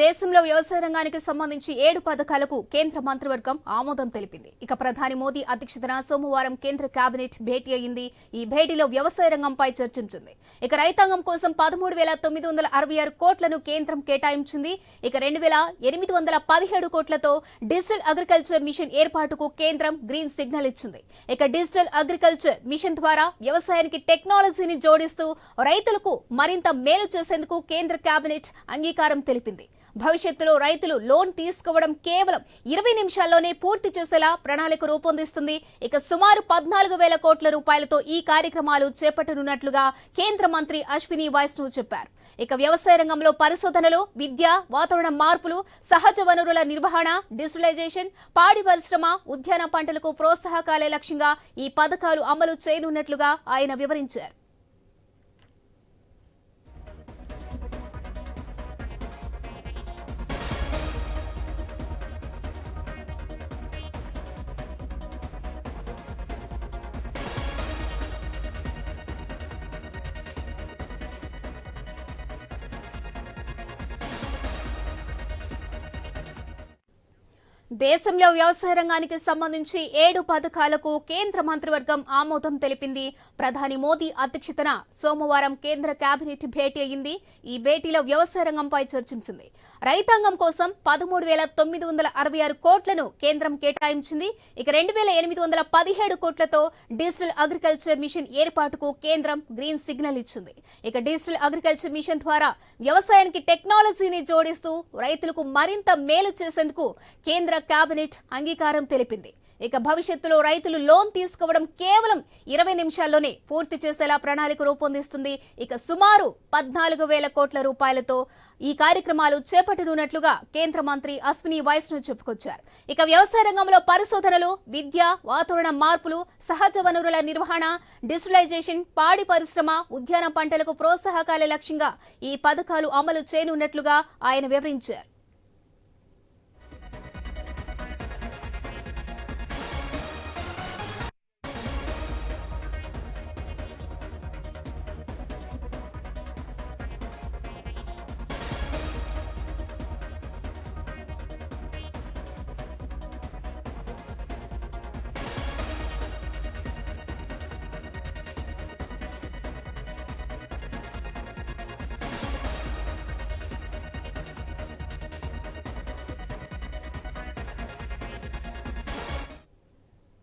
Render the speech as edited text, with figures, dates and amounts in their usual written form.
దేశంలో వ్యవసాయ రంగానికి సంబంధించి 7 పథకాలకు కేంద్ర మంత్రివర్గం ఆమోదం తెలిపింది. ఇక ప్రధాని మోదీ అధ్యక్షతన సోమవారం కేంద్ర కేబినెట్ భేటీ అయింది. ఈ భేటీలో వ్యవసాయ రంగంపై చర్చించింది. ఇక రైతాంగం కోసం 13,966 కోట్లను కేంద్రం కేటాయించింది. ఇక 2,817 కోట్లతో డిజిటల్ అగ్రికల్చర్ మిషన్ ఏర్పాటుకు కేంద్రం గ్రీన్ సిగ్నల్ ఇచ్చింది. ఇక డిజిటల్ అగ్రికల్చర్ మిషన్ ద్వారా వ్యవసాయానికి టెక్నాలజీని జోడిస్తూ రైతులకు మరింత మేలు చేసేందుకు కేంద్ర కేబినెట్ అంగీకారం తెలిపింది. భవిష్యత్తులో రైతులు లోన్ తీసుకోవడం కేవలం 20 నిమిషాల్లోనే పూర్తి చేసేలా ప్రణాళిక రూపొందిస్తుంది. ఇక సుమారు 14,000 కోట్ల రూపాయలతో ఈ కార్యక్రమాలు చేపట్టనున్నట్లుగా కేంద్ర మంత్రి అశ్విని వైష్ణవ్ చెప్పారు. ఇక వ్యవసాయ రంగంలో పరిశోధనలు, విద్య, వాతావరణ మార్పులు, సహజ వనరుల నిర్వహణ, డిజిటలైజేషన్, పాడి పరిశ్రమ, ఉద్యాన పంటలకు ప్రోత్సాహకాలే లక్ష్యంగా ఈ పథకాలు అమలు చేయనున్నట్లుగా ఆయన వివరించారు. దేశంలో వ్యవసాయ రంగానికి సంబంధించి 7 పథకాలకు కేంద్ర మంత్రివర్గం ఆమోదం తెలిపింది. ప్రధాని మోదీ అధ్యక్షతన సోమవారం కేంద్ర కేబినెట్ భేటీ అయింది. ఈ భేటీలో వ్యవసాయ రంగంపై చర్చించింది. రైతాంగం కోసం 13,966 కోట్లను కేంద్రం కేటాయించింది. ఇక 2,817 కోట్లతో డిజిటల్ అగ్రికల్చర్ మిషన్ ఏర్పాటుకు కేంద్రం గ్రీన్ సిగ్నల్ ఇచ్చింది. ఇక డిజిటల్ అగ్రికల్చర్ మిషన్ ద్వారా వ్యవసాయానికి టెక్నాలజీని జోడిస్తూ రైతులకు మరింత మేలు చేసేందుకు కేంద్ర కేబినెట్ అంగీకారం తెలిపింది. ఇక భవిష్యత్తులో రైతులు లోన్ తీసుకోవడం కేవలం 20 నిమిషాల్లోనే పూర్తి చేసేలా ప్రణాళిక రూపొందిస్తుంది. ఇక సుమారు 14,000 కోట్ల రూపాయలతో ఈ కార్యక్రమాలు చేపట్టనున్నట్లుగా కేంద్ర మంత్రి అశ్విని వైష్ణవ్ చెప్పుకొచ్చారు. ఇక వ్యవసాయ రంగంలో పరిశోధనలు, విద్య, వాతావరణ మార్పులు, సహజ వనరుల నిర్వహణ, డిజిటలైజేషన్, పాడి పరిశ్రమ, ఉద్యాన పంటలకు ప్రోత్సాహకాలే లక్ష్యంగా ఈ పథకాలు అమలు చేయనున్నట్లుగా ఆయన వివరించారు.